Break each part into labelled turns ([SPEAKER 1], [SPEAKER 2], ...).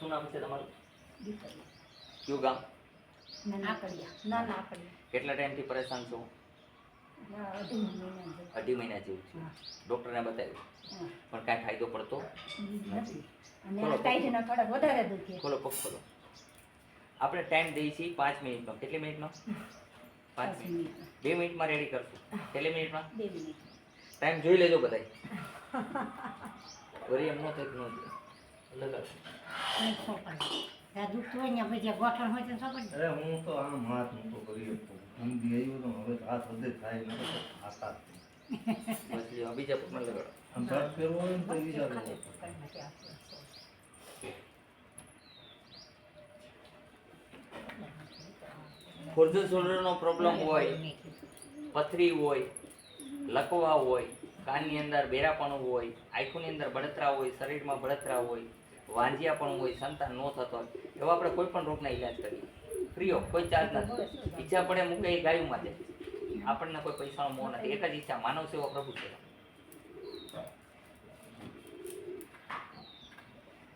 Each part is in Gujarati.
[SPEAKER 1] શું નામ છે તમારું?
[SPEAKER 2] દીકરી
[SPEAKER 1] કયું ગામ?
[SPEAKER 2] નાના
[SPEAKER 1] કેટલા ટાઈમથી પરેશાન છો? 2.5 મહિના જેવું છે. ડૉક્ટરને બતાવ્યું પણ કાંઈ ફાયદો પડતો નથી. ખોલો પગ ખોલો. આપણે ટાઈમ દઈએ છીએ 5 મિનિટનો. કેટલી મિનિટનો? 5 મિનિટ. 2 મિનિટમાં રેડી કરશું. કેટલી મિનિટમાં?
[SPEAKER 2] 2 મિનિટ.
[SPEAKER 1] ટાઈમ જોઈ લેજો બધાય. વરી એમ ન થાય કે ન લગાડ.
[SPEAKER 3] અરે હું તો આમ હાથ ઊંચો કરી હું આવ્યો તો હવે હાથ વધે થાય ને આસાદ
[SPEAKER 1] બસ લ્યો, બીજા પગમાં લગાડો.
[SPEAKER 3] આમ શર્ટ પહેરવો હોય ને તો વિચાર
[SPEAKER 1] ફોર્ઝન શોલ્ડરનો પ્રોબ્લેમ હોય, પથરી હોય, લકવા હોય, કાનની અંદર બેરાપણું હોય, આંખોની અંદર બળતરા હોય, શરીરમાં બળતરા હોય, વાંજિયાપણું હોય, સંતાન ન થતો હોય, એવા આપણે કોઈ પણ રોગના ઈલાજ કરીએ ફ્રી ઓફ, કોઈ ચાર્જ નથી. ઈચ્છા પડે મૂકે એ ગાયું માટે, આપણને કોઈ પૈસાનો મોહ નથી. એક જ ઈચ્છા, માનવ સેવા પ્રભુ સેવા.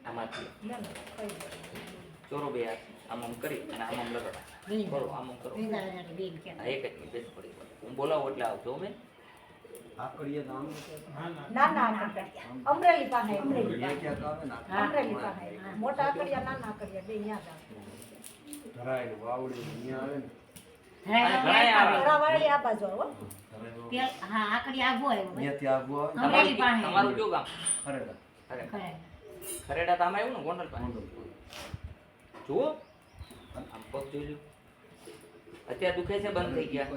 [SPEAKER 1] આમાંથી ચોરો બે હાથ આમ કરી અને આમ લગાડો. કરો આમ કરો. હા, એક જ મિનિટ બેસ પડી. હું બોલાવું એટલે આવજો મેં.
[SPEAKER 3] આકડીએ નામ
[SPEAKER 2] અમરેલી પાસે
[SPEAKER 3] ક્યાં આવે ને
[SPEAKER 2] અમરેલી પાસે મોટા આકડિયા નાના આકડિયા બે ન્યા
[SPEAKER 3] ધરાય વાવડી અહીંયા આવે ને
[SPEAKER 2] ઘરાવાળી આ બાજુ આવો
[SPEAKER 3] અહીંયાથી આગું આવે
[SPEAKER 1] તમારું કયું ગામ?
[SPEAKER 3] ખરેખર
[SPEAKER 1] ખરેડા તો આમાં આવ્યું ને ગોંડલ પાસે. જુઓ આમ પગ જોઈ લો. અત્યારે દુખે છે? બંધ થઈ ગયા?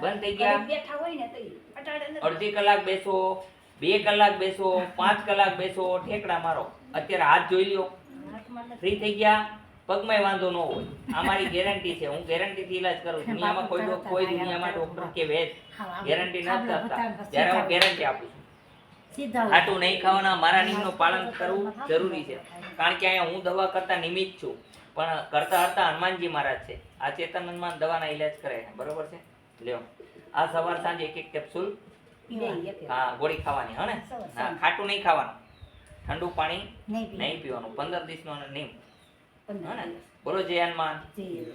[SPEAKER 1] બંધ થઈ ગયા.
[SPEAKER 2] બેઠા હોય ને તો
[SPEAKER 1] અડધી કલાક બેસો, 2 કલાક બેસો, 5 કલાક બેસો, ઠેકડા મારો. અત્યારે હાથ જોઈ લ્યો, ફ્રી થઈ ગયા. પગમાં વાંધો ન હોય. આ મારી ગેરંટી છે. હું ગેરંટીથી ઈલાજ કરું. દુનિયામાં કોઈ દુનિયામાં ડોક્ટર કે વેદ ગેરંટી નથી કરતા. જ્યારે હું ગેરંટી આપું છું. ખાટું નહીં ખાવાના, મારા નિયમનું પાલન કરવું જરૂરી છે. કારણ કે અહીંયા હું દવા કરતા નિમિત્ત છું, પણ કરતા કરતા હનુમાનજી મહારાજ છે. આ ચેતન હનુમાન દવાના ઈલાજ કરે. બરોબર છે? લ્યો, આ સવાર સાંજે 1 કેપ્સ્યુલ હા ગોળી ખાવાની. હા ને? હા, ખાટું નહીં ખાવાનું, ઠંડુ પાણી નહીં પીવાનું. 15 દિવસનો નિયમ. હા ને? બોલો જય હનુમાન.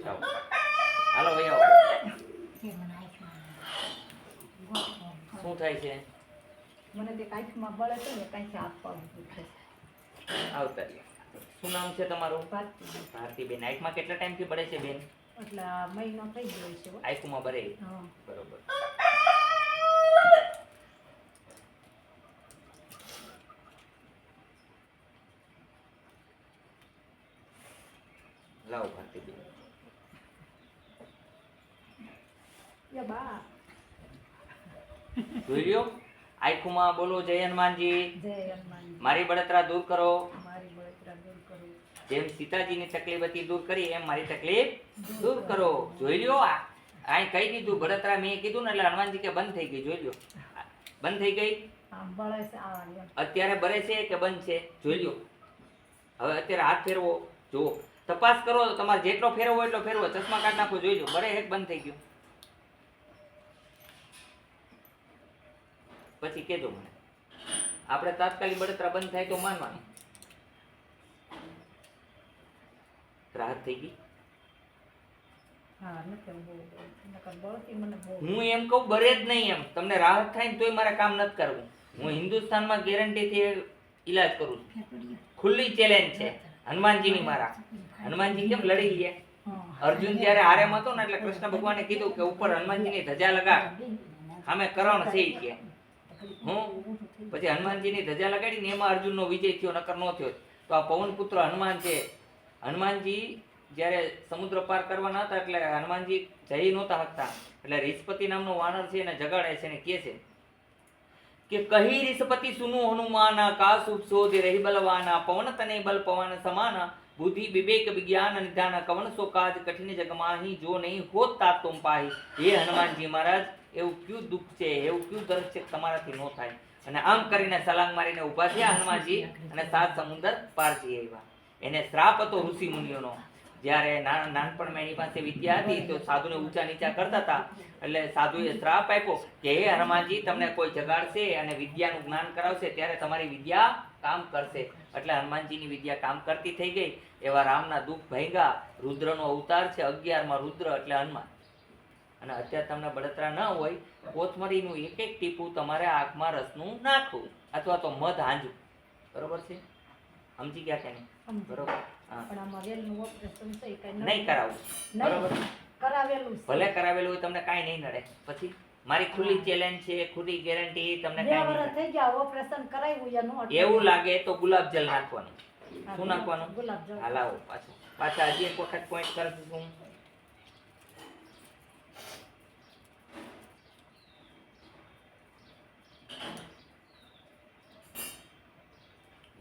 [SPEAKER 1] ચાલો હાલો ભાઈ આવો. શું થાય છે?
[SPEAKER 2] મને તે કાંઈકમાં બળે છે ને કાંઈક હાથ પગ દુખે છે.
[SPEAKER 1] આવતા રહ્યો. શું નામ છે તમારું?
[SPEAKER 2] ભારતી.
[SPEAKER 1] ભારતીબેન. આંખમાં કેટલા ટાઈમથી બળે છે બેન?
[SPEAKER 2] એટલે મહિનો થઈ ગયો છે હો.
[SPEAKER 1] આંખમાં બળે?
[SPEAKER 2] હા.
[SPEAKER 1] બરોબર. લાવો ભારતીબેન.
[SPEAKER 2] એ બા
[SPEAKER 1] જોઈ લ્યો. આંખમાં બોલો જય હનુમાનજી.
[SPEAKER 2] જય હનુમાન.
[SPEAKER 1] મારી બળતરા દૂર કરો.
[SPEAKER 2] મારી બળતરા દૂર કરો.
[SPEAKER 1] જેમ સીતાજીની તકલીફ હતી દૂર કરી, એમ મારી તકલીફ દૂર કરો. જોઈ લ્યો. આ કહી દીધું બળતરા મેં કીધું ને એટલે હનુમાનજી કે બંધ થઈ ગઈ. જોઈ લ્યો, બંધ થઈ ગઈ.
[SPEAKER 2] આમ બળે છે આ
[SPEAKER 1] અત્યારે બળે છે કે બંધ છે? જોઈ લ્યો. હવે અત્યારે હાથ ફેરવો, જુઓ, તપાસ કરો. તમારે જેટલો ફેરવો એટલો ફેરવો. ચશ્મા કાઢ નાખો. જોઈ લો, બળે એક બંધ થઈ ગયું. પછી કેજો મને. આપણે તાત્કાલિક બળતરા બંધ થાય તો માનવાનું. રાહત થઈ ગઈ.
[SPEAKER 2] હા નથી બહુ નકર બળતી મને બહુ.
[SPEAKER 1] હું એમ કહું બરે જ નહીં. એમ તમને રાહત થાય ને તોય મારે કામ નથી કરવું. હું હિન્દુસ્તાનમાં ગેરંટીથી ઈલાજ કરું છું. ખુલ્લી ચેલેન્જ છે હનુમાનજીની. મારા હનુમાનજી કેમ લડી ગયા? અર્જુન ત્યારે આરેમ હતો ને એટલે કૃષ્ણ ભગવાને કીધું કે ઉપર હનુમાનજીની ધજા લગાડ, સામે કરણ છે કે હું. પછી હનુમાનજીની ધજા લગાડી ને એમાં અર્જુનનો વિજય થયો, નકર નો થયો. તો આ પવનપુત્ર હનુમાન છે. હનુમાનજી જ્યારે સમુદ્ર પાર કરવાના હતા એટલે હનુમાનજી જઈ નહોતા શકતા, એટલે રીછપતિ નામનો વાનર છે એને જગાડે છે ને કહે છે કે કહી રીછપતિ સુનું હનુમાન કા શુભ શોધ રહી બલવાના પવન તને બલ પવન સમાન બુદ્ધિ વિવેક વિજ્ઞાન નિધાન કવન સો કાજ કઠિન જગમાહી જો નહીં હોત તા તુમ પાહી. હે હનુમાનજી મહારાજ, એવું કયું દુઃખ છે, એવું કયું દર્દ છે તમારાથી ન થાય? અને આમ કરીને સલાંગ મારીને ઊભા થયા હનુમાનજી અને 7 સમુદ્ર પાર જઈ આવ્યા. એને શ્રાપ હતો ઋષિ મુનિઓનો. જ્યારે નાનપણમાં એની પાસે વિદ્યા હતી તો સાધુને ઊંચા નીચા કરતા હતા, એટલે સાધુએ શ્રાપ આપ્યો કે હે હનુમાનજી, તમને કોઈ જગાડશે અને વિદ્યાનું જ્ઞાન કરાવશે ત્યારે તમારી વિદ્યા કામ કરશે. એટલે હનુમાનજીની વિદ્યા કામ કરતી થઈ ગઈ. એવા રામના દુઃખ ભાગ્યા. રુદ્રનો અવતાર છે. 11માં રુદ્ર એટલે હનુમાન. અને અત્યારે તમને બળતરા ન હોય, કોથમરીનું એક એક ટીપું તમારે આંખમાં રસનું નાખવું અથવા તો મધ હાંજવું. બરોબર છે? સમજી ગયા કે નહીં?
[SPEAKER 2] સમજી.
[SPEAKER 1] બરોબર. હા,
[SPEAKER 2] પણ આમાં વેલનું ઓપરેશન છે એ કાંઈ
[SPEAKER 1] નહીં કરાવવું. બરોબર.
[SPEAKER 2] નહીં કરાવેલું છે.
[SPEAKER 1] ભલે કરાવેલું હોય તમને કાંઈ નહીં નડે. પછી મારી ખુલ્લી ચેલેન્જ છે, ખુલ્લી ગેરંટી, તમને
[SPEAKER 2] 2
[SPEAKER 1] કાંઈ
[SPEAKER 2] વર્ષ
[SPEAKER 1] નહીં
[SPEAKER 2] થઈ ગયા ઓપરેશન કરાવ્યું એનું
[SPEAKER 1] નડે. એવું લાગે તો ગુલાબજલ નાખવાનું.
[SPEAKER 2] હા,
[SPEAKER 1] શું નાખવાનું?
[SPEAKER 2] ગુલાબજળ.
[SPEAKER 1] હા, લાવો પાછા હજી એક વખત પોઈન્ટ કરી દઉં.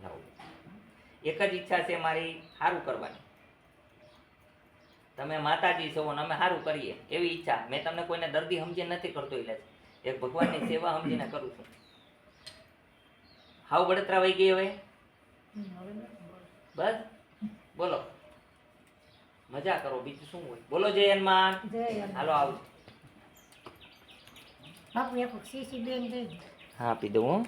[SPEAKER 1] લાવો. એક જ ઈચ્છા છે મારી, સારું કરવાની. તમે માતાજી છો અને અમે સારું કરીએ એવી ઈચ્છા. મેં તમને કોઈને દર્દી સમજીને નથી કરતો ઈલાજ, એક ભગવાનની સેવા સમજીને કરું છું. હાવ બળતરા વહી ગઈ હવે?
[SPEAKER 2] હવે નથી બોલવું.
[SPEAKER 1] બસ બોલો, મજા કરો, બીજું શું હોય? બોલો જય હનુમાન.
[SPEAKER 2] જય હનુમાન.
[SPEAKER 1] હાલો આવજો.
[SPEAKER 2] બાપુ એક સીસી બેન દઈ દે.
[SPEAKER 1] હા આપી દઉં.